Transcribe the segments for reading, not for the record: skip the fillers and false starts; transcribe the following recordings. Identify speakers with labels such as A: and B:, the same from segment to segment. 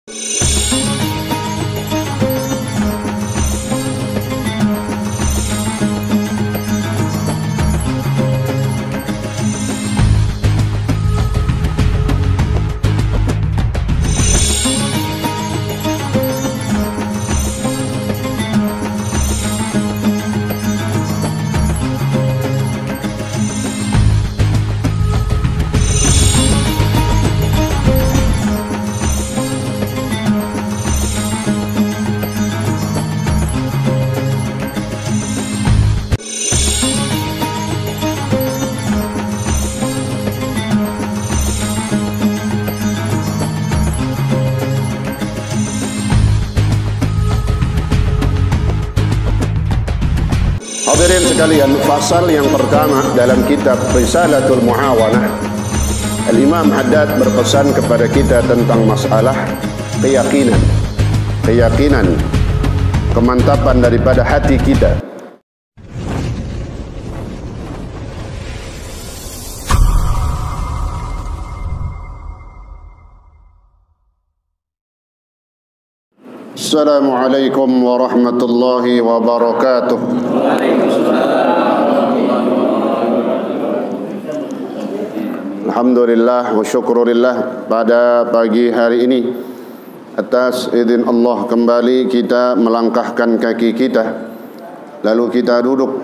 A: Hadirin sekalian, fasal yang pertama dalam kitab Risalatul Muawanah, Al-Imam Haddad berpesan kepada kita tentang masalah keyakinan. Keyakinan, kemantapan daripada hati kita. Assalamualaikum warahmatullahi wabarakatuh. Alhamdulillah wa syukurillah, pada pagi hari ini atas izin Allah kembali kita melangkahkan kaki kita, lalu kita duduk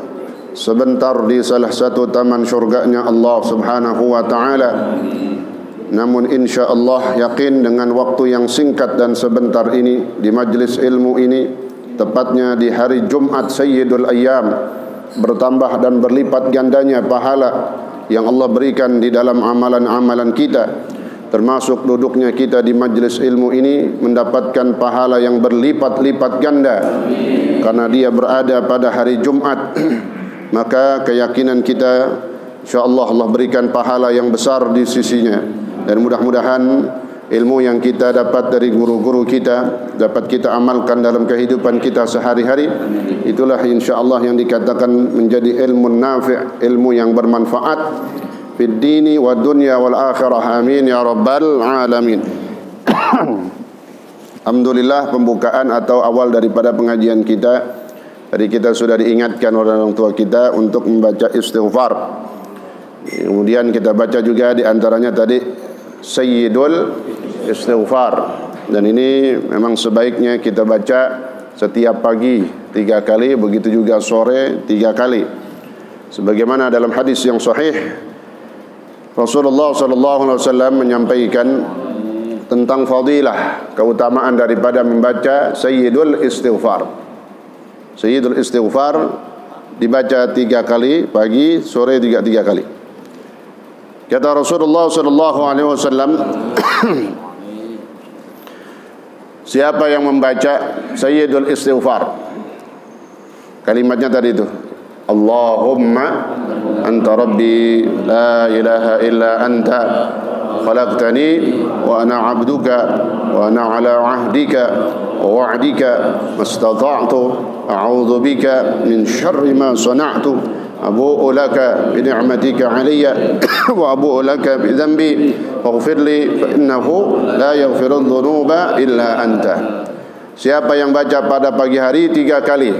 A: sebentar di salah satu taman syurganya Allah Subhanahu wa ta'ala. Namun insya Allah yakin dengan waktu yang singkat dan sebentar ini di majlis ilmu ini, tepatnya di hari Jumat Sayyidul Ayyam, bertambah dan berlipat gandanya pahala yang Allah berikan di dalam amalan-amalan kita, termasuk duduknya kita di majlis ilmu ini mendapatkan pahala yang berlipat-lipat ganda karena dia berada pada hari Jumat. Maka keyakinan kita insyaallah Allah berikan pahala yang besar di sisinya. Dan mudah-mudahan ilmu yang kita dapat dari guru-guru kita dapat kita amalkan dalam kehidupan kita sehari-hari. Itulah insyaAllah yang dikatakan menjadi ilmu nafi', ilmu yang bermanfaat fid dini wa dunya wal akhirah. Amin ya rabbal alamin. Alhamdulillah, pembukaan atau awal daripada pengajian kita tadi kita sudah diingatkan oleh orang tua kita untuk membaca istighfar. Kemudian kita baca juga di antaranya tadi Sayyidul Istighfar, dan ini memang sebaiknya kita baca setiap pagi 3 kali, begitu juga sore 3 kali. Sebagaimana dalam hadis yang sahih Rasulullah SAW menyampaikan tentang fadilah, keutamaan daripada membaca Sayyidul Istighfar. Sayyidul Istighfar dibaca 3 kali pagi, sore 3 kali. Kata Rasulullah SAW, siapa yang membaca Sayyidul Istighfar, kalimatnya tadi itu, Allahumma anta rabbi la ilaha illa anta khalaqtani wa ana abduka wa ana ala ahdika wa wa'dika mastata'tu a'udzu bika min syarri ma sana'tu abu'u laka bi ni'matika 'alayya wa abu'u laka bi dhanbi faghfir li fa innahu la yaghfiru dhunuba illa anta. Siapa yang baca pada pagi hari 3 kali,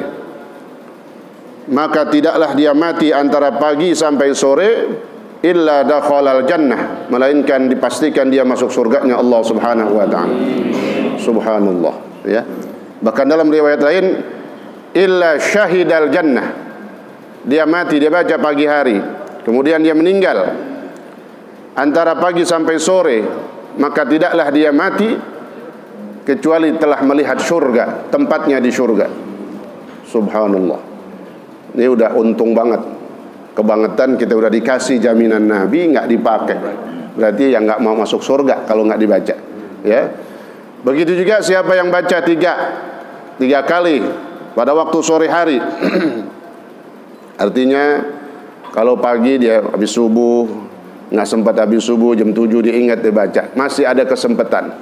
A: maka tidaklah dia mati antara pagi sampai sore illa dakhalal jannah, melainkan dipastikan dia masuk surganya Allah Subhanahu wa ta'ala. Subhanallah, ya. Bahkan dalam riwayat lain illa syahidal jannah, dia mati, dia baca pagi hari, kemudian dia meninggal antara pagi sampai sore, maka tidaklah dia mati kecuali telah melihat surga, tempatnya di surga. Subhanallah. Ini udah untung banget, kebangetan kita udah dikasih jaminan Nabi, nggak dipakai, berarti yang nggak mau masuk surga kalau nggak dibaca, ya. Begitu juga siapa yang baca tiga kali pada waktu sore hari. Artinya kalau pagi dia habis subuh, nggak sempat habis subuh, jam 7 dia ingat dia baca, masih ada kesempatan,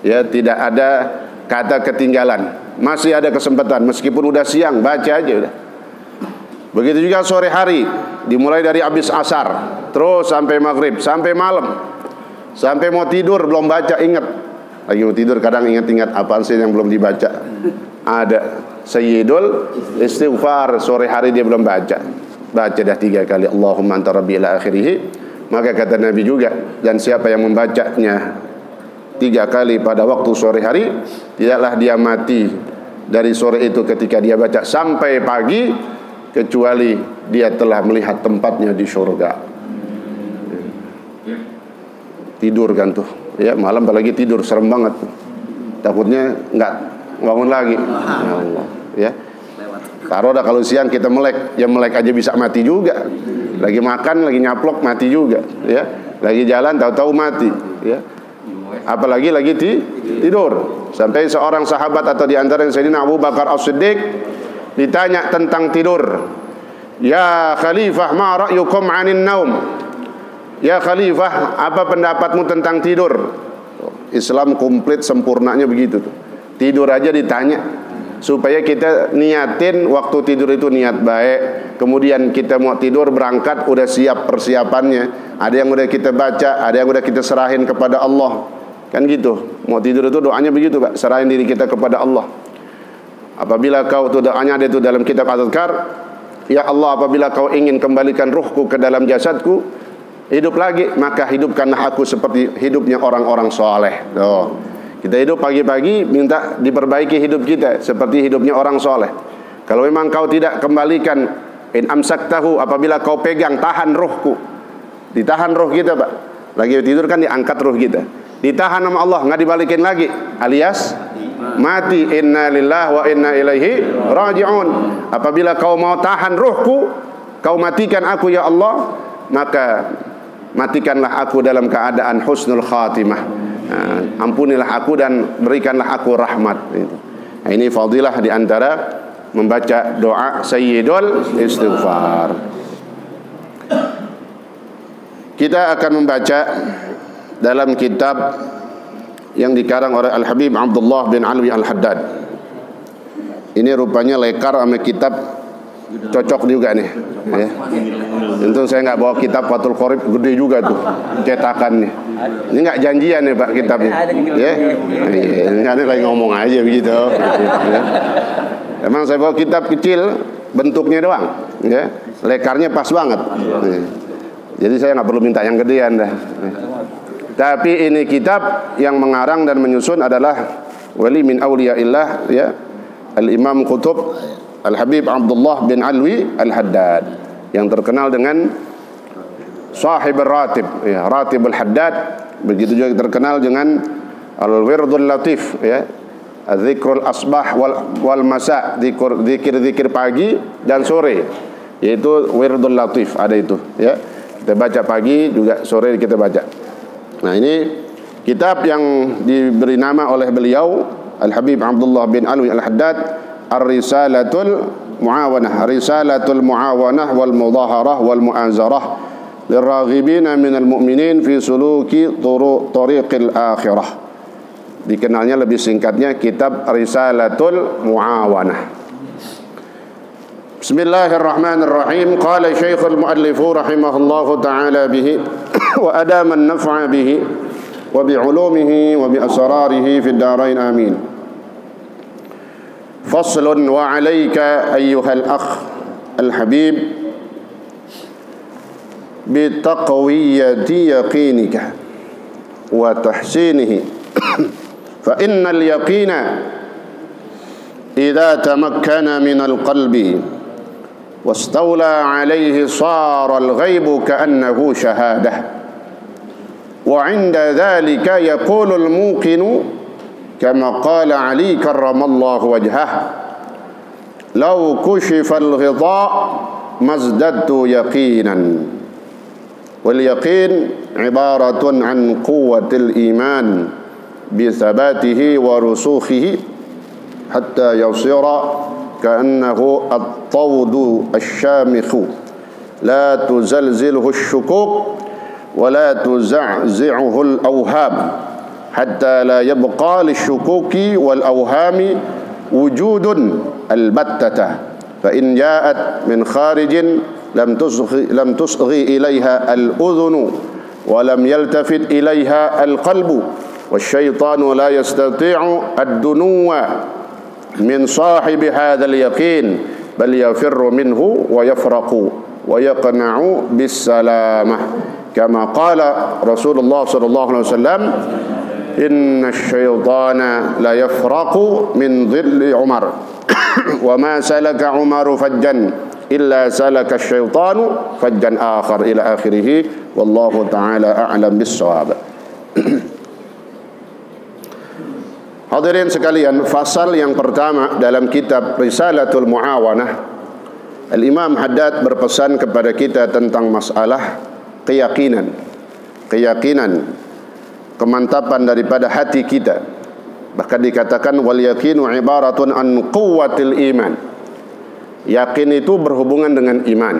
A: ya, tidak ada kata ketinggalan, masih ada kesempatan, meskipun udah siang baca aja udah. Begitu juga sore hari, dimulai dari habis asar terus sampai maghrib, sampai malam, sampai mau tidur belum baca, ingat Lagi mau tidur kadang ingat-ingat apaan sih yang belum dibaca. Ada Sayyidul istighfar, sore hari dia belum baca. Baca dah 3 kali Allahumma anta rabbi ila akhirih. Maka kata Nabi juga, dan siapa yang membacanya 3 kali pada waktu sore hari, tidaklah dia mati dari sore itu ketika dia baca sampai pagi, kecuali dia telah melihat tempatnya di surga. Tidur kan tuh, ya malam apalagi tidur serem banget. Takutnya enggak bangun lagi. Ya Allah, ya. Taruh dah kalau siang kita melek, ya melek aja bisa mati juga. Lagi makan, lagi nyaplok mati juga, ya. Lagi jalan tahu-tahu mati, ya. Apalagi lagi tidur. Sampai seorang sahabat atau di antara Sayyidina Abu Bakar As-Siddiq ditanya tentang tidur. Ya Khalifah, ma ra'yukum 'anin naum? Ya Khalifah, apa pendapatmu tentang tidur? Islam komplit sempurnanya begitu tuh. Tidur aja ditanya, supaya kita niatin waktu tidur itu niat baik. Kemudian kita mau tidur berangkat udah siap persiapannya. Ada yang udah kita baca, ada yang udah kita serahin kepada Allah. Kan gitu. Mau tidur itu doanya begitu, Pak. Serahin diri kita kepada Allah. Apabila kau itu doanya ada itu dalam kitab Al-Adhkar, ya Allah, apabila kau ingin kembalikan ruhku ke dalam jasadku, hidup lagi, maka hidupkanlah aku seperti hidupnya orang-orang soleh. Tuh. Kita hidup pagi-pagi minta diperbaiki hidup kita seperti hidupnya orang soleh. Kalau memang kau tidak kembalikan, in amsaktahu, apabila kau pegang, tahan ruhku, ditahan ruh kita, Pak. Lagi tidur kan diangkat ruh kita, ditahan sama Allah, nggak dibalikin lagi, alias mati. Inna lillahi wa inna ilaihi raji'un. Apabila kau mau tahan ruhku, kau matikan aku ya Allah, maka matikanlah aku dalam keadaan husnul khatimah. Ampunilah aku dan berikanlah aku rahmat. Nah, ini fadilah di antara membaca doa Sayyidul Istighfar. Kita akan membaca dalam kitab yang dikarang oleh Al-Habib Abdullah bin Alwi Al-Haddad. Ini rupanya lekar sama kitab, cocok juga nih, ya. Tentu saya nggak bawa kitab Fathul Qorib, gede juga tuh cetakannya. Ini nggak janjian ya Pak kitabnya, ya. Ini ada lagi ngomong aja begitu. Ya. Emang saya bawa kitab kecil, bentuknya doang, ya. Lekarnya pas banget. Ya. Jadi saya nggak perlu minta yang gedean dah. Ya. Tapi ini kitab yang mengarang dan menyusun adalah wali min awliyaillah, ya, Al-Imam Qutb Al-Habib Abdullah bin Alwi Al-Haddad, yang terkenal dengan Sahib Ratib, ya, Ratib Al-Haddad. Begitu juga terkenal dengan Al-Wirdul Latif, ya, Zikrul Asbah wal Masa, zikir-zikir pagi dan sore, yaitu Wirdul Latif, ada itu, ya. Kita baca pagi juga, sore kita baca. Nah, ini kitab yang diberi nama oleh beliau Al-Habib Abdullah bin Alwi Al-Haddad, Ar-Risalatul Muawanah, Risalatul Muawanah wal Mudaharah wal Mu'azarah liraghibina minal mu'minin fi suluki tariqil akhirah. Dikenalnya lebih singkatnya kitab Risalatul Muawanah. Bismillahirrahmanirrahim. Qala Syekhul Muallifu rahimahullahu ta'ala bihi wa adama an-naf'a bihi wa bi'ulumihi wa bi asrarihi fid darain amin. فصل وعليك أيها الأخ الحبيب بتقوية يقينك وتحسينه فإن اليقين إذا تمكن من القلب واستولى عليه صار الغيب كأنه شهادة وعند ذلك يقول الموقن كما قال علي كرم الله وجهه لو كشف الغطاء ما ازددت يقينا واليقين عبارة عن قوة الإيمان بثباته ورسوخه حتى يصير كأنه الطود الشامخ لا تزلزله الشكوك ولا تزعزعه الأوهام حتى لا يبقى للشكوك والأوهام وجود البتة فإن جاءت من خارج لم تصغي إليها الأذن ولم يلتفت إليها القلب wasyaitanu la yastati'u ad-dunuwa min sahibi hadzal yaqin bal yafirru minhu wa yafraqu wa yaqna'u bis salamah kama qala Rasulullah sallallahu alaihi wasallam inna syaitana la yafraqu min dhilli Umar wa ma salaka Umaru fajjan illa salaka syaitanu fajjan akhar ila akhirih wallahu ta'ala a'lam bis-shawab. Hadirin sekalian, fasal yang pertama dalam kitab Risalatul Muawanah, Al-Imam Haddad berpesan kepada kita tentang masalah keyakinan, kemantapan daripada hati kita. Bahkan dikatakan wal yaqinu ibaratun an quwwatil iman. Yakin itu berhubungan dengan iman.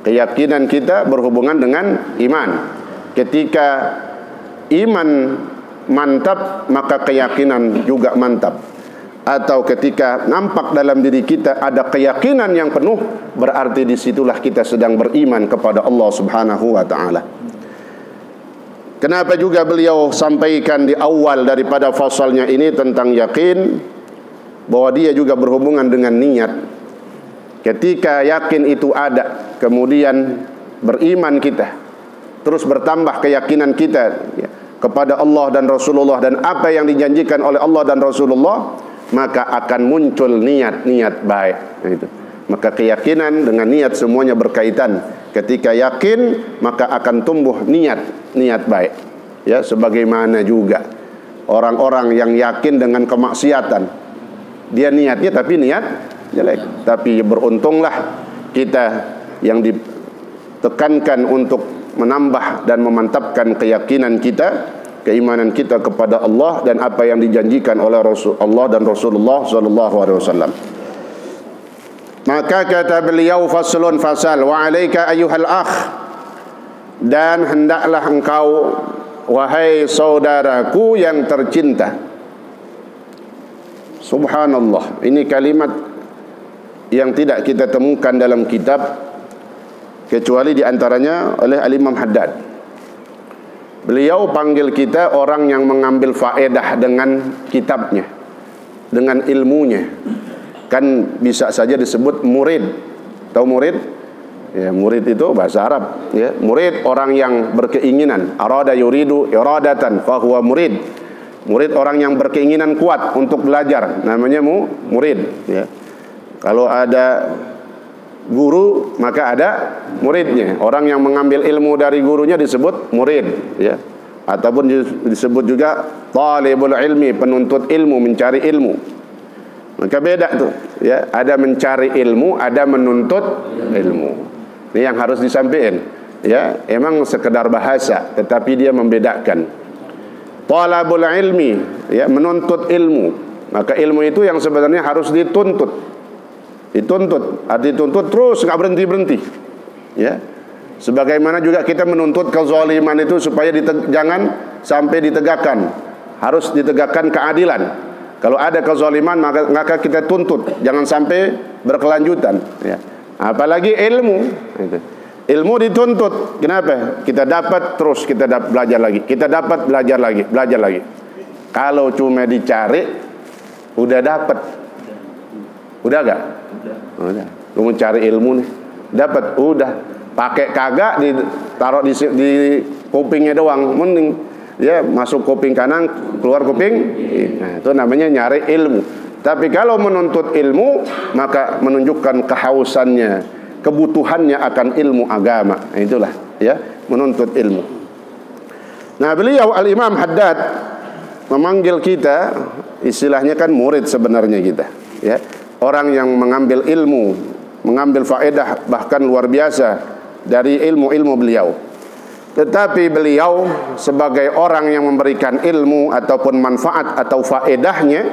A: Keyakinan kita berhubungan dengan iman. Ketika iman mantap, maka keyakinan juga mantap. Atau ketika nampak dalam diri kita ada keyakinan yang penuh, berarti disitulah kita sedang beriman kepada Allah Subhanahu wa ta'ala. Kenapa juga beliau sampaikan di awal daripada fasalnya ini tentang yakin, bahwa dia juga berhubungan dengan niat. Ketika yakin itu ada, kemudian beriman kita, terus bertambah keyakinan kita kepada Allah dan Rasulullah dan apa yang dijanjikan oleh Allah dan Rasulullah, maka akan muncul niat-niat baik. Itu. Maka keyakinan dengan niat semuanya berkaitan. Ketika yakin, maka akan tumbuh niat baik. Ya, sebagaimana juga orang-orang yang yakin dengan kemaksiatan, dia niatnya tapi niat jelek. Tapi beruntunglah kita yang ditekankan untuk menambah dan memantapkan keyakinan kita, keimanan kita kepada Allah dan apa yang dijanjikan oleh Allah dan Rasulullah sallallahu alaihi wasallam. Maka kata beliau, faslun fasal, wa alaika ayyuhal akh, dan hendaklah engkau wahai saudaraku yang tercinta. Subhanallah, ini kalimat yang tidak kita temukan dalam kitab kecuali diantaranya oleh Al-Imam Haddad. Beliau panggil kita orang yang mengambil faedah dengan kitabnya, dengan ilmunya. Kan bisa saja disebut murid. Tahu murid? Ya, murid itu bahasa Arab. Ya, murid orang yang berkeinginan. Arada yuridu iradatan fahuwa murid. Murid orang yang berkeinginan kuat untuk belajar, namanya murid. Ya. Kalau ada guru, maka ada muridnya. Orang yang mengambil ilmu dari gurunya disebut murid, ya. Ataupun disebut juga talibul ilmi, penuntut ilmu, mencari ilmu. Maka beda tuh, ya. Ada mencari ilmu, ada menuntut ilmu. Ini yang harus disampaikan, ya. Emang sekedar bahasa, tetapi dia membedakan. Talabul ilmi, ya, menuntut ilmu. Maka ilmu itu yang sebenarnya harus dituntut. Arti tuntut terus, nggak berhenti, ya. Sebagaimana juga kita menuntut kezaliman itu supaya jangan sampai ditegakkan, harus ditegakkan keadilan. Kalau ada kezaliman maka kita tuntut jangan sampai berkelanjutan, ya. Apalagi ilmu, ilmu dituntut. Kenapa? Kita dapat terus kita belajar lagi, kita dapat belajar lagi. Kalau cuma dicari, udah dapat, udah gak? Udah. Lu mau cari ilmu nih, dapat, udah. Pakai kagak ditaruh di kupingnya doang, mending ya masuk kuping kanan, keluar kuping. Nah, itu namanya nyari ilmu. Tapi kalau menuntut ilmu, maka menunjukkan kehausannya, kebutuhannya akan ilmu agama. Nah, itulah, ya, menuntut ilmu. Nah, beliau Al-Imam Haddad memanggil kita, istilahnya kan murid sebenarnya kita, ya. Orang yang mengambil ilmu, mengambil faedah bahkan luar biasa dari ilmu-ilmu beliau. Tetapi beliau sebagai orang yang memberikan ilmu ataupun manfaat atau faedahnya,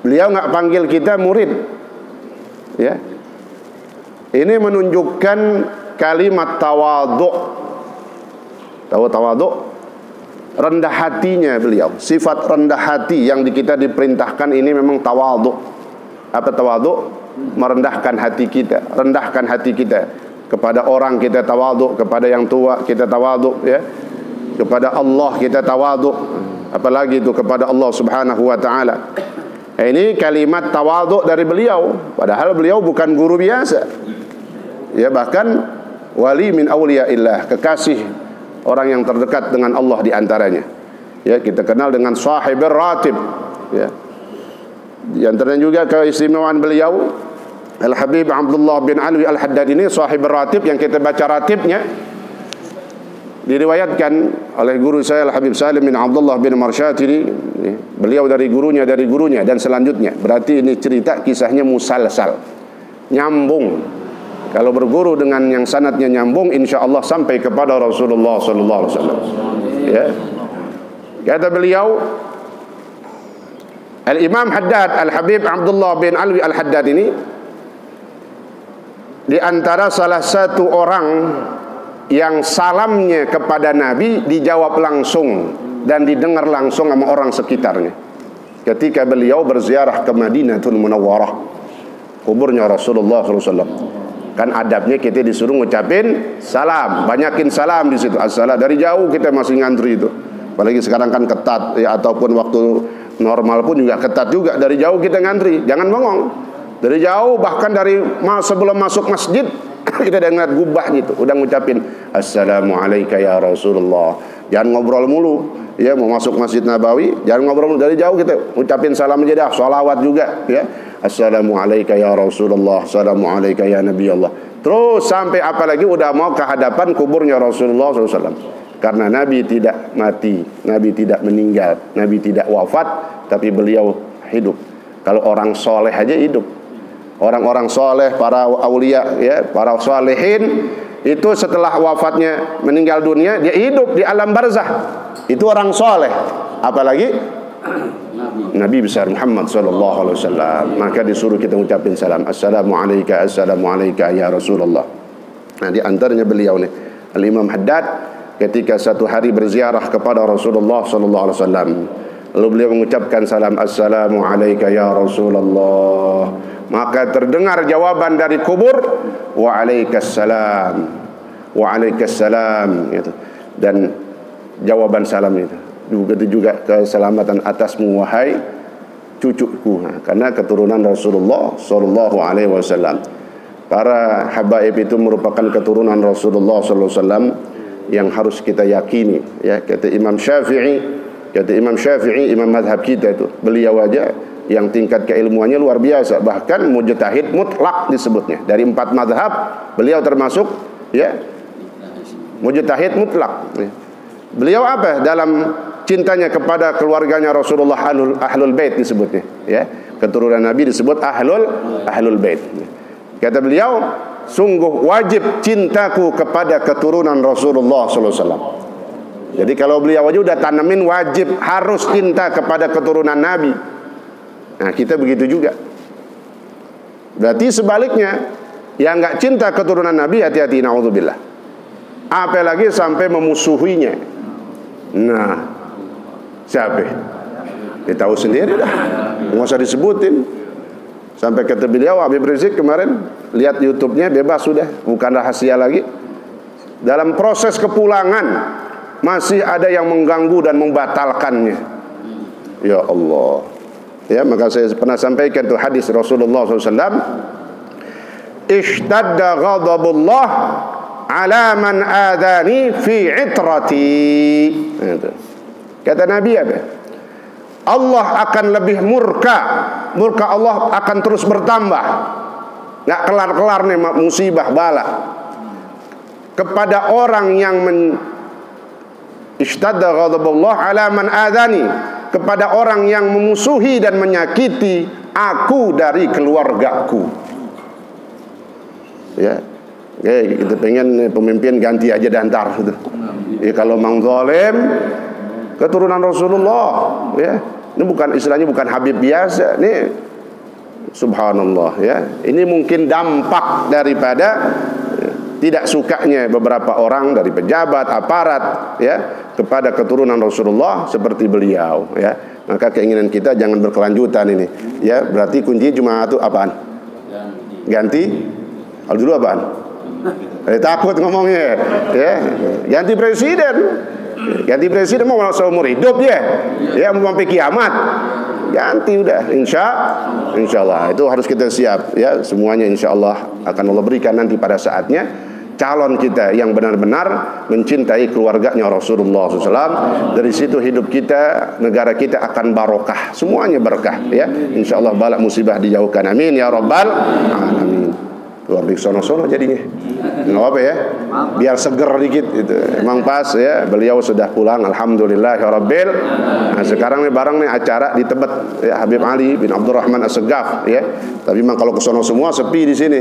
A: beliau nggak panggil kita murid, ya. Ini menunjukkan kalimat tawadhu. Tahu tawadhu? Rendah hatinya beliau. Sifat rendah hati yang kita diperintahkan ini memang tawadhu. Apa tawadhu? Merendahkan hati kita, rendahkan hati kita. Kepada orang kita tawadhu, kepada yang tua kita tawadhu, ya. kepada Allah kita tawaduk, apalagi itu kepada Allah Subhanahu wa taala. Ini kalimat tawaduk dari beliau, padahal beliau bukan guru biasa. Ya, bahkan wali min auliyaillah, kekasih orang yang terdekat dengan Allah di antaranya. Ya, kita kenal dengan sahibir ratib. Ya. Di antaranya juga keistimewaan beliau Al-Habib Abdullah bin Alwi Al-Haddad ini sahibir ratib, yang kita baca ratibnya diriwayatkan oleh guru saya Al-Habib Salim bin Abdullah bin Marsyad ini, beliau dari gurunya dan selanjutnya. Berarti ini cerita kisahnya musalsal, nyambung. Kalau berguru dengan yang sanadnya nyambung, insya Allah sampai kepada Rasulullah sallallahu alaihi wasallam. Ya. Kata beliau, Al-Imam Haddad Al-Habib Abdullah bin Alwi Al-Haddad ini di antara salah satu orang yang salamnya kepada Nabi dijawab langsung dan didengar langsung sama orang sekitarnya ketika beliau berziarah ke Madinatul Munawwarah, kuburnya Rasulullah SAW. Kan adabnya kita disuruh ngucapin salam, banyakin salam di situ. Assalam dari jauh, kita masih ngantri itu. Apalagi sekarang kan ketat ya, ataupun waktu normal pun juga ketat juga. Dari jauh kita ngantri, jangan bengong. Dari jauh, bahkan dari sebelum masuk masjid kita udah ngeliat gubah gitu, udah ngucapin Assalamualaikum ya Rasulullah. Jangan ngobrol mulu. Ya, mau masuk Masjid Nabawi, jangan ngobrol mulu. Dari jauh kita ucapin salam aja dah, sholawat juga ya. Assalamualaikum ya Rasulullah, Assalamualaikum ya Nabi Allah. Terus sampai apalagi udah mau ke hadapan kuburnya Rasulullah SAW. Karena Nabi tidak mati, Nabi tidak meninggal, Nabi tidak wafat, tapi beliau hidup. Kalau orang soleh aja hidup. Orang-orang soleh, para aulia, ya, para solehin itu setelah wafatnya meninggal dunia, dia hidup di alam barzah. Itu orang soleh. Apalagi Nabi besar Muhammad sallallahu alaihi wasallam. Maka disuruh kita ucapin salam. Assalamualaikum, assalamualaikum ya Rasulullah. Nah, di antaranya beliau nih, Al-Imam Haddad, ketika satu hari berziarah kepada Rasulullah sallallahu alaihi wasallam, lalu beliau mengucapkan salam, Assalamualaikum ya Rasulullah. Maka terdengar jawaban dari kubur, Waalaikumsalam, Waalaikumsalam gitu. Dan jawaban salam itu juga keselamatan atasmu wahai cucuku. Nah, karena keturunan Rasulullah sallallahu alaihi wasallam. Para habaib itu merupakan keturunan Rasulullah sallallahu alaihi wasallam yang harus kita yakini, ya. Kata Imam Syafi'i, imam mazhab kita itu, beliau aja yang tingkat keilmuannya luar biasa, bahkan mujtahid mutlak disebutnya. Dari 4 mazhab beliau termasuk, ya, mujtahid mutlak. Beliau apa? Dalam cintanya kepada keluarganya Rasulullah, ahlul bait disebutnya, ya. Keturunan Nabi disebut ahlul bait. Kata beliau, sungguh wajib cintaku kepada keturunan Rasulullah sallallahu alaihi wasallam. Jadi kalau beliau aja udah tanamin wajib harus cinta kepada keturunan Nabi. Nah, kita begitu juga. Berarti sebaliknya, yang enggak cinta keturunan Nabi, hati-hati, naudzubillah. Apalagi sampai memusuhinya. Nah, siapa? Dia tahu sendiri dah, nggak usah disebutin. Sampai kata beliau, Habib Rizik kemarin lihat YouTube-nya, bebas sudah, bukan rahasia lagi. Dalam proses kepulangan masih ada yang mengganggu dan membatalkannya. Ya Allah. Ya, maka saya pernah sampaikan tuh hadis Rasulullah SAW, Ishtadda ghadabullah ala man adani fi itrati. Kata Nabi apa? Allah akan lebih murka Allah akan terus bertambah, nggak kelar-kelar nih musibah bala kepada orang yang Ishtadda ghadabullah ala man adani, kepada orang yang memusuhi dan menyakiti aku dari keluargaku. Ya, kita pengen pemimpin ganti aja dantar gitu. Ya, kalau mang zalim keturunan Rasulullah, ya. Ini bukan istilahnya, bukan Habib biasa. Ini subhanallah, ya. Ini mungkin dampak daripada tidak sukanya beberapa orang dari pejabat, aparat, ya, kepada keturunan Rasulullah seperti beliau, ya. Maka keinginan kita jangan berkelanjutan ini, ya. Berarti kuncinya cuma itu apaan? Ganti. Kalau dulu apaan? Takut ngomongnya, ya. Ganti presiden. Ganti presiden mau seumur hidup ya. Ya mau sampai kiamat. Ganti udah, insya Allah itu harus kita siap ya, semuanya insya Allah akan Allah berikan nanti pada saatnya calon kita yang benar-benar mencintai keluarganya Rasulullah SAW. Dari situ hidup kita, negara kita akan barokah, semuanya berkah ya, insya Allah bala musibah dijauhkan, amin ya rabbal alamin. Keluar di sono-sono jadinya nggak apa ya, biar seger dikit itu. Emang pas ya, beliau sudah pulang, alhamdulillahirabbil. Nah sekarang nih bareng nih acara di Tebet ya, Habib Ali bin Abdurrahman As-Segaf ya. Tapi memang kalau ke sono semua sepi di sini.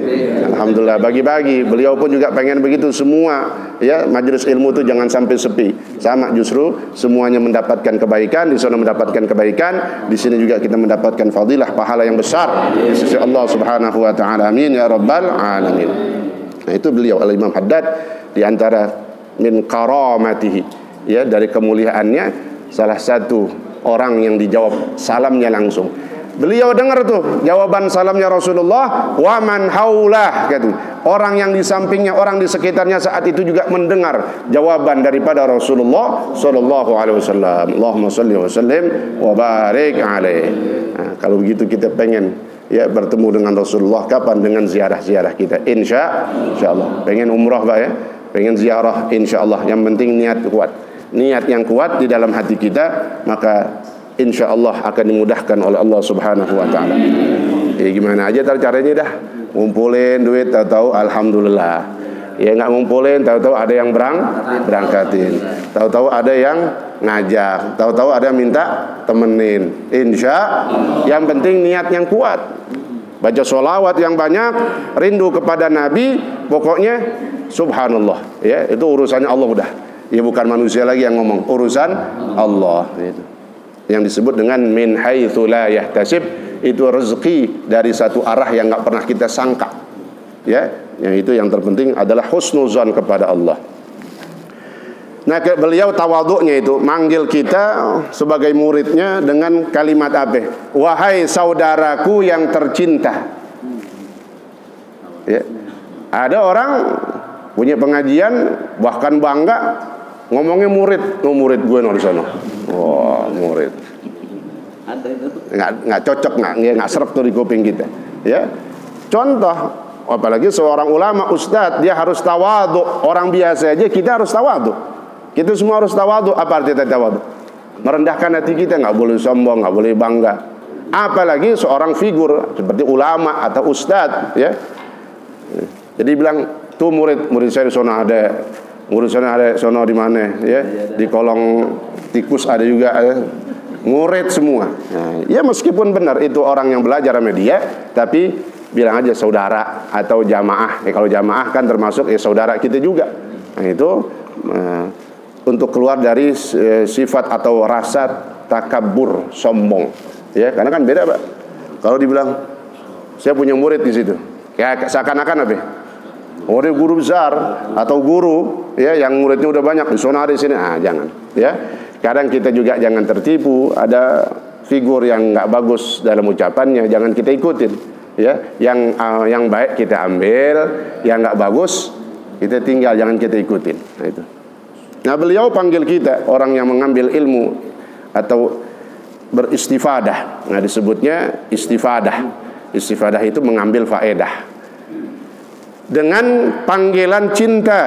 A: Alhamdulillah bagi-bagi. Beliau pun juga pengen begitu semua ya, majelis ilmu itu jangan sampai sepi. Sama justru semuanya mendapatkan kebaikan, di sana mendapatkan kebaikan, di sini juga kita mendapatkan fadilah pahala yang besar di sisi Allah Subhanahu wa taala. Amin ya rabbal alamin. Nah itu beliau Al-Imam Haddad, di antara min karamatihi ya, dari kemuliaannya salah satu orang yang dijawab salamnya langsung. Beliau dengar tuh jawaban salamnya Rasulullah, wa man haulah gitu. Orang yang di sampingnya, orang di sekitarnya saat itu juga mendengar jawaban daripada Rasulullah sallallahu alaihi wasallam. Allahumma shalli wa sallim wa barik alaihi. Nah, kalau begitu kita pengen ya bertemu dengan Rasulullah, kapan? Dengan ziarah-ziarah kita. Insya Allah. Pengen umrah Pak ya, pengen ziarah, insya Allah. Yang penting niat kuat. Niat yang kuat di dalam hati kita, maka insya Allah akan dimudahkan oleh Allah Subhanahu wa taala. Gimana aja caranya dah. Ngumpulin duit, tahu-tahu alhamdulillah. Ya nggak ngumpulin, tahu-tahu ada yang berangkatin. Tahu-tahu ada yang ngajak, tahu-tahu ada yang minta temenin. Insya, yang penting niat yang kuat. Baca sholawat yang banyak, rindu kepada Nabi, pokoknya subhanallah. Ya, itu urusannya Allah udah. Ya bukan manusia lagi yang ngomong, urusan Allah. Itu yang disebut dengan min haitsu la yahtasib, itu rezeki dari satu arah yang nggak pernah kita sangka. Ya, yang itu yang terpenting adalah husnuzan kepada Allah. Nah, beliau tawaduknya itu manggil kita sebagai muridnya dengan kalimat apa? Wahai saudaraku yang tercinta. Ya. Ada orang punya pengajian bahkan bangga ngomongnya murid, murid gue di sana. Wah, murid. Nggak cocok, nggak serap tuh di kuping kita. Ya. Contoh, apalagi seorang ulama, ustadz, dia harus tawaduk. Orang biasa aja kita harus tawaduk. Kita semua harus tawaduk. Apa artinya tawaduk? Merendahkan hati kita, nggak boleh sombong, nggak boleh bangga. Apalagi seorang figur seperti ulama atau ustadz, ya. Jadi bilang, tuh murid saya di sana ada, murid sana ada, sono di mana, ya? Di kolong tikus ada juga, ya. Murid semua. Nah, ya meskipun benar itu orang yang belajar sama dia, tapi bilang aja saudara atau jamaah. Kalau jamaah kan termasuk saudara kita juga. Nah itu untuk keluar dari sifat atau rasa takabur, sombong. Ya, karena kan beda Pak. Kalau dibilang saya punya murid di situ, kayak seakan-akan apa? Oh dia guru besar atau guru ya yang muridnya udah banyak di sana di sini. Ah jangan. Ya, kadang kita juga jangan tertipu. Ada figur yang nggak bagus dalam ucapannya, jangan kita ikutin. Ya, yang baik kita ambil, yang nggak bagus kita tinggal, jangan kita ikutin. Nah itu. Nah beliau panggil kita orang yang mengambil ilmu atau beristifadah. Nah disebutnya istifadah. Istifadah itu mengambil faedah dengan panggilan cinta,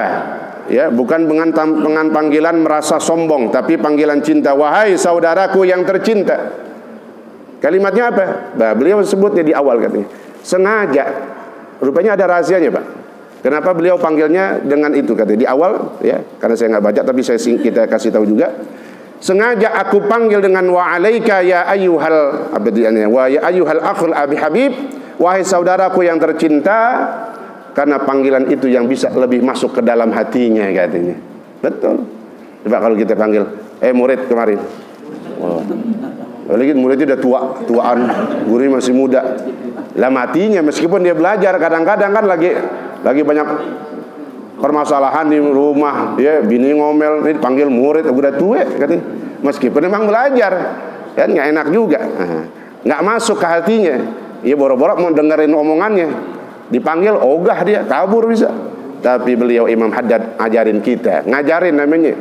A: ya bukan dengan panggilan merasa sombong, tapi panggilan cinta. Wahai saudaraku yang tercinta. Kalimatnya apa? Nah, beliau sebutnya di awal katanya. Sengaja. Rupanya ada rahasianya Pak. Kenapa beliau panggilnya dengan itu katanya di awal, ya karena saya nggak baca tapi kita kasih tahu juga. Sengaja aku panggil dengan wa alaika ya ayyuhal abadiannya wa ya ayyuhal akhul abi habib, wahai saudaraku yang tercinta, karena panggilan itu yang bisa lebih masuk ke dalam hatinya katanya. Betul. Coba kalau kita panggil murid kemarin. Oh. Lagi muridnya udah tuaan, gurunya masih muda. Lah matinya meskipun dia belajar, kadang-kadang kan lagi banyak permasalahan di rumah, ya bini ngomel, ini panggil murid udah tua katanya. Meskipun memang belajar, kan nggak enak juga, nggak masuk ke hatinya. Ya boro-boro mau dengerin omongannya, dipanggil ogah dia, kabur bisa. Tapi beliau Imam Haddad ngajarin kita, ngajarin namanya.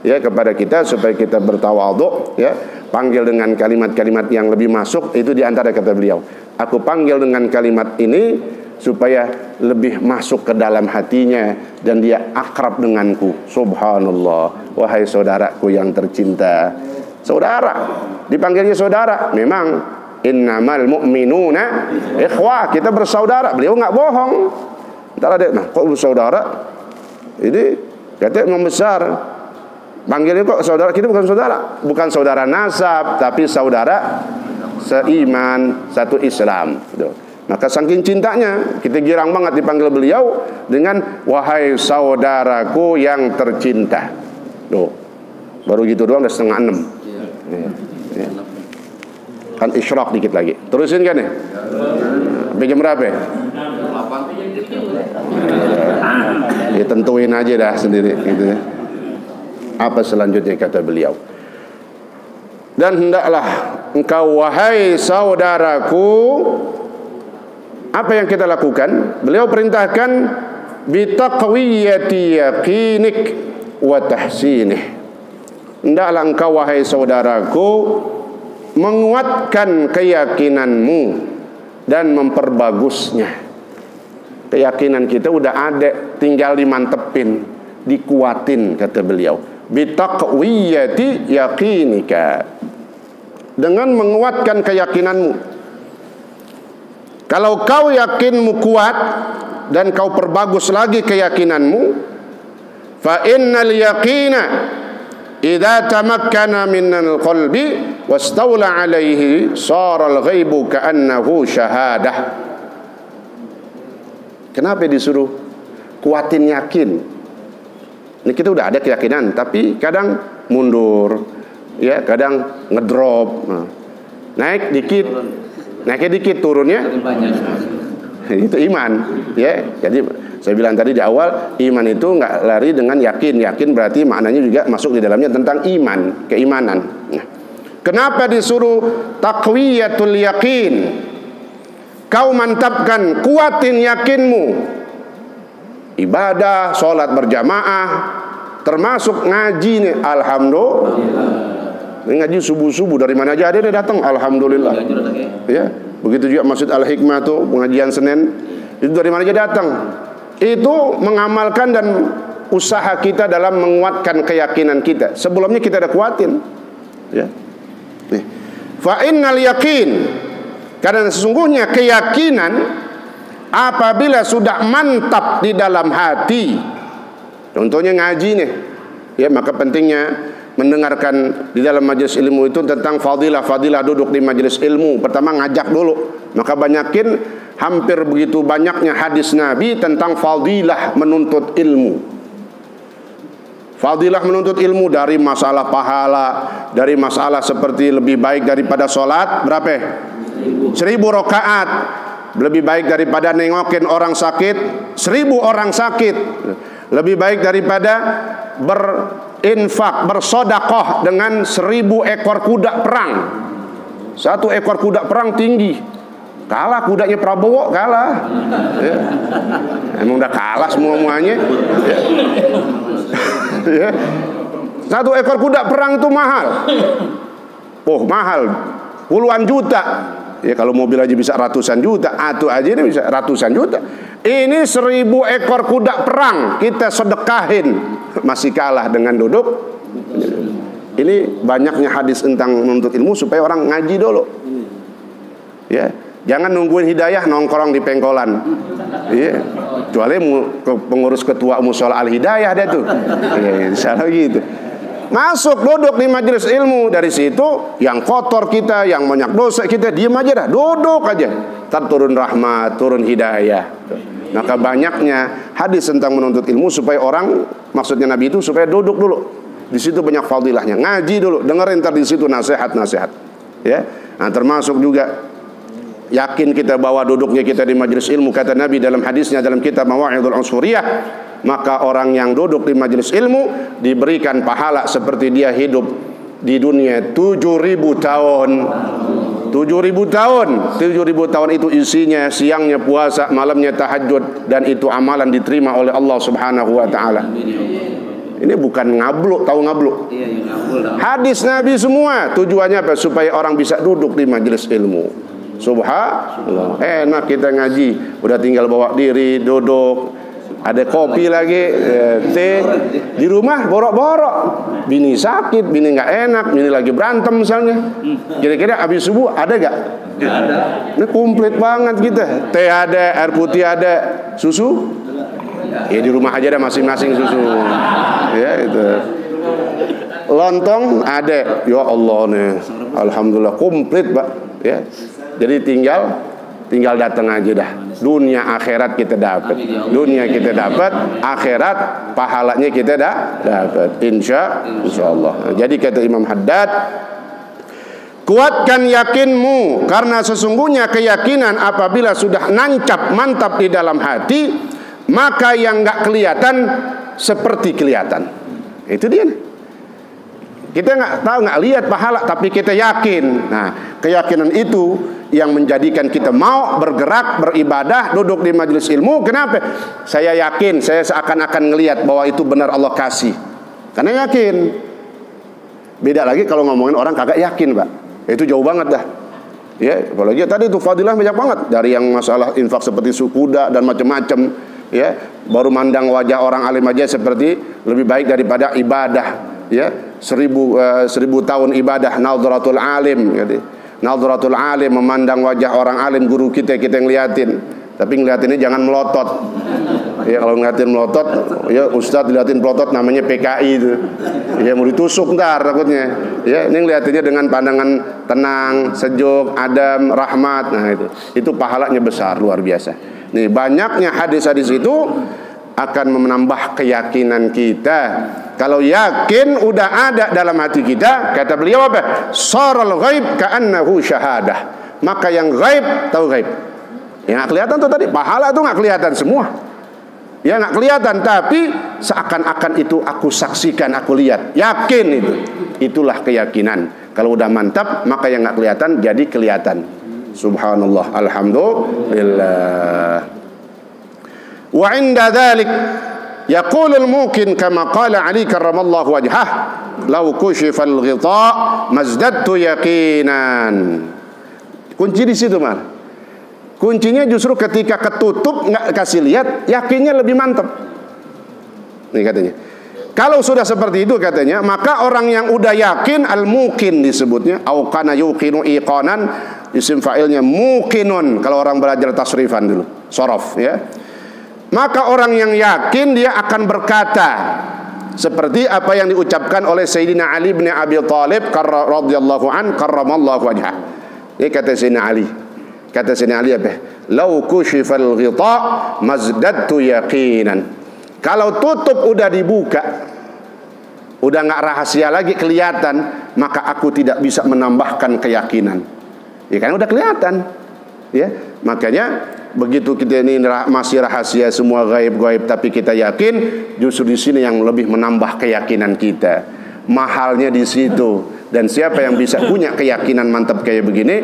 A: ya kepada kita supaya kita bertawadhu, ya, panggil dengan kalimat-kalimat yang lebih masuk. Itu di antara kata beliau, aku panggil dengan kalimat ini supaya lebih masuk ke dalam hatinya dan dia akrab denganku. Subhanallah, wahai saudaraku yang tercinta. Saudara, dipanggilnya saudara. Memang innamal mu'minuna ikhwah, kita bersaudara. Beliau nggak bohong. Entar ada, nah kok bersaudara? Ini katanya imam besar, panggilnya kok saudara. Kita bukan saudara, bukan saudara nasab, tapi saudara seiman, satu Islam. Maka saking cintanya, kita girang banget dipanggil beliau dengan wahai saudaraku yang tercinta. Tuh, baru gitu doang udah 5:30. Ya. Kan isyraq dikit lagi. Terusin kan ya? Sampai jam berapa ya? 8. Ya tentuin aja dah sendiri gitu ya. Apa selanjutnya kata beliau? Dan hendaklah engkau wahai saudaraku, apa yang kita lakukan? Beliau perintahkan bitaqwiyati yaqinik wa tahsinih. Hendaklah engkau wahai saudaraku menguatkan keyakinanmu dan memperbagusnya. Keyakinan kita udah ada, tinggal dimantepin, dikuatin kata beliau. Bitaqwiyati yaqinika, dengan menguatkan keyakinanmu. Kalau kau yakinmu kuat dan kau perbagus lagi keyakinanmu, fa innal yaqina idza tamakkana minal qalbi wastawla alaihi sara al-ghaibu ka'annahu syahadah. Kenapa disuruh kuatin yakin? Ini kita udah ada keyakinan, tapi kadang mundur, ya, kadang ngedrop. Naik dikit, turunnya itu iman, ya. Jadi saya bilang tadi di awal, iman itu nggak lari dengan yakin. Yakin berarti maknanya juga masuk di dalamnya tentang iman, keimanan. Nah, kenapa disuruh taqwiyatul yakin? Kau mantapkan, kuatin yakinmu. Ibadah, sholat berjamaah, termasuk ngaji nih. Alhamdulillah. Ngaji subuh-subuh dari mana aja ada dia datang. Alhamdulillah. Ya, begitu juga Masjid Al-Hikmah tuh pengajian Senin. Itu dari mana aja datang. Itu mengamalkan dan usaha kita dalam menguatkan keyakinan kita. Sebelumnya kita ada kuatin. Ya. Nih. Fa innal yakin, karena sesungguhnya keyakinan apabila sudah mantap di dalam hati, contohnya ngaji nih, ya, maka pentingnya mendengarkan di dalam majelis ilmu itu tentang fadilah duduk di majelis ilmu. Pertama ngajak dulu, maka banyakin, hampir begitu banyaknya hadis Nabi tentang fadilah menuntut ilmu. Fadilah menuntut ilmu, dari masalah pahala, dari masalah seperti lebih baik daripada sholat berapa? 1000 rakaat, lebih baik daripada nengokin orang sakit 1000 orang sakit, lebih baik daripada berinfak, bersodakoh dengan 1000 ekor kuda perang. 1 ekor kuda perang tinggi, kalah kudanya Prabowo, kalah, ya. Emang udah kalah semuanya, ya. Ya. 1 ekor kuda perang itu mahal. Oh, mahal, puluhan juta. Ya, kalau mobil aja bisa ratusan juta, atau aja ini bisa ratusan juta. Ini 1000 ekor kuda perang kita sedekahin, masih kalah dengan duduk. Ini banyaknya hadis tentang menuntut ilmu supaya orang ngaji dulu. Ya, jangan nungguin hidayah nongkrong di pengkolan. Iya, kecuali pengurus ketua musola al-hidayah dia tuh. Ya, salah gitu. Masuk duduk di majelis ilmu, dari situ yang kotor kita, yang banyak dosa kita, diam aja dah, duduk aja. Ntar turun rahmat, turun hidayah. Maka banyaknya hadis tentang menuntut ilmu supaya orang, maksudnya Nabi itu supaya duduk dulu. Di situ banyak fadilahnya. Ngaji dulu, dengerin ntar di situ nasihat-nasihat. Ya, nah, termasuk juga yakin kita bahwa duduknya kita di majelis ilmu, kata Nabi dalam hadisnya dalam kitab Mawa'idul Usuriyah, maka orang yang duduk di majelis ilmu diberikan pahala seperti dia hidup di dunia 7000 tahun. 7000 tahun. 7000 tahun itu isinya siangnya puasa, malamnya tahajud, dan itu amalan diterima oleh Allah Subhanahu wa taala. Ini bukan ngabluk, tahu ngabluk?
B: Iya, ngabluk.
A: Hadis Nabi semua. Tujuannya apa? Supaya orang bisa duduk di majelis ilmu. Subhanallah. Enak kita ngaji. Udah tinggal bawa diri, duduk. Ada kopi lagi, teh. Di rumah borok-borok. Bini sakit, bini nggak enak, bini lagi berantem misalnya. Kira-kira habis subuh ada gak?
B: Nggak ada.
A: Ini komplit banget kita. Teh ada, air putih ada, susu? Ya di rumah aja ada masing-masing susu. Ya itu. Lontong ada. Ya Allah nih. Alhamdulillah komplit, Pak. Ya. Jadi tinggal datang aja dah. Dunia akhirat kita dapat. Dunia kita dapat, akhirat pahalanya kita dapat. Insya Allah. Jadi kata Imam Haddad, kuatkan yakinmu, karena sesungguhnya keyakinan apabila sudah nancap mantap di dalam hati, maka yang nggak kelihatan seperti kelihatan. Itu dia. Kita nggak lihat pahala, tapi kita yakin. Nah, keyakinan itu yang menjadikan kita mau bergerak, beribadah, duduk di majelis ilmu. Kenapa? Saya yakin, saya seakan-akan ngelihat bahwa itu benar Allah kasih. Karena yakin. Beda lagi kalau ngomongin orang kagak yakin, Pak. Itu jauh banget dah. Ya, apalagi tadi itu fadilah banyak banget, dari yang masalah infak seperti sukuda dan macam-macam. Ya, baru mandang wajah orang alim aja seperti lebih baik daripada ibadah. Ya, 1000 tahun ibadah nadhratul alim. Gitu. Nadhratul alim, memandang wajah orang alim, guru kita ngeliatin. Tapi ngeliatinnya jangan melotot. Ya, kalau ngeliatin melotot, ya ustadz ngeliatin melotot namanya PKI itu. Ya, mau ditusuk ntar takutnya. Ya, ini ngeliatinnya dengan pandangan tenang, sejuk, adem, rahmat. Nah itu pahalanya besar, luar biasa. Nih, banyaknya hadis-hadis itu akan menambah keyakinan kita. Kalau yakin udah ada dalam hati kita, kata beliau apa? Saral ghaib ka'annahu syahadah. Maka yang ghaib tahu ghaib. Yang nggak kelihatan tuh tadi, pahala tuh nggak kelihatan semua. Ya nggak kelihatan, tapi seakan-akan itu aku saksikan, aku lihat, yakin itu. Itulah keyakinan. Kalau udah mantap, maka yang nggak kelihatan jadi kelihatan. Subhanallah, alhamdulillah. Wa inda dzalik yaqulul mukin kama qala Ali karramallahu wajhah, law kushifal ghita mazdadtu yaqinan. Kunci di situ, Mar. Kuncinya justru ketika ketutup nggak kasih lihat, yakinnya lebih mantap. Nih katanya. Kalau sudah seperti itu katanya, maka orang yang udah yakin, al-muqin disebutnya, au kana yuqinu iqanan, isim fa'ilnya muqinun kalau orang belajar tasrifan dulu, sorof ya. Maka orang yang yakin dia akan berkata seperti apa yang diucapkan oleh Sayyidina Ali bin Abi Thalib radhiyallahu an karramallahu wajhah. Ini kata Sayyidina Ali. Kata Sayyidina Ali apa? Lau kushifal ghita mazdadtu yaqinan. Kalau tutup udah dibuka, udah nggak rahasia lagi kelihatan, maka aku tidak bisa menambahkan keyakinan. Ya kan udah kelihatan. Ya, makanya begitu kita ini masih rahasia semua gaib-gaib, tapi kita yakin, justru di sini yang lebih menambah keyakinan kita. Mahalnya di situ. Dan siapa yang bisa punya keyakinan mantap kayak begini,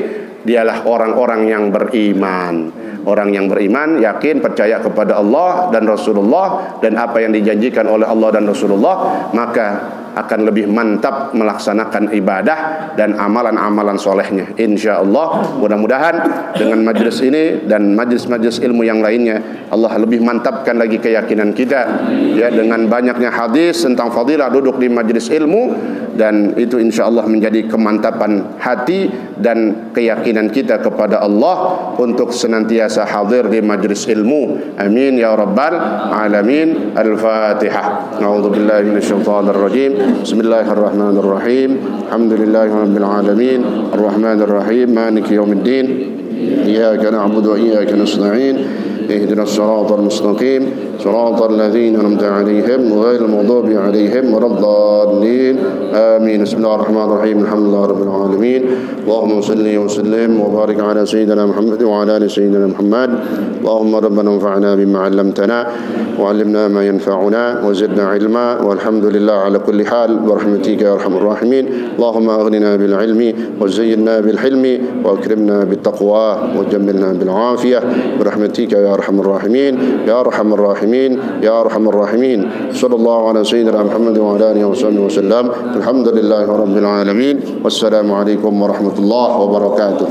A: dialah orang-orang yang beriman. Orang yang beriman, yakin, percaya kepada Allah dan Rasulullah dan apa yang dijanjikan oleh Allah dan Rasulullah, maka akan lebih mantap melaksanakan ibadah dan amalan-amalan solehnya. Insya Allah, mudah-mudahan dengan majlis ini dan majlis-majlis ilmu yang lainnya, Allah lebih mantapkan lagi keyakinan kita ya, dengan banyaknya hadis tentang fadilah duduk di majlis ilmu, dan itu insya Allah menjadi kemantapan hati dan keyakinan kita kepada Allah untuk senantiasa hadir di majlis ilmu. Amin ya rabbal alamin. Al-Fatihah. A'udzubillahi minasyaitonir rajim. Bismillahirrahmanirrahim. Alhamdulillahirabbil alamin. Arrahmanir rahim. Maliki yaumiddin. Iyyaka na'budu wa iyyaka nasta'in. اهدنا الصراط المستقيم صراط الذين أنعمت عليهم غير المغضوب عليهم ولا الضالين آمين. بسم الله الرحمن الرحيم. الحمد لله رب العالمين. اللهم صل وسلم وبارك على سيدنا محمد وعلى آل سيدنا محمد. اللهم ربنا انفعنا بما علمتنا وعلمنا ما ينفعنا وزدنا علما والحمد لله على كل حال برحمتك يا أرحم الراحمين. اللهم أغننا بالعلم وزينا بالحلم وأكرمنا بالتقوى وجملنا بالعافية برحمتك يا أرحم الراحمين يا أرحم الراحمين. الراحمين يا أرحم الراحمين. صلى الله على سيدنا محمد وعلى آله وصحبه وسلم. الحمد لله رب العالمين. والسلام عليكم ورحمة الله وبركاته.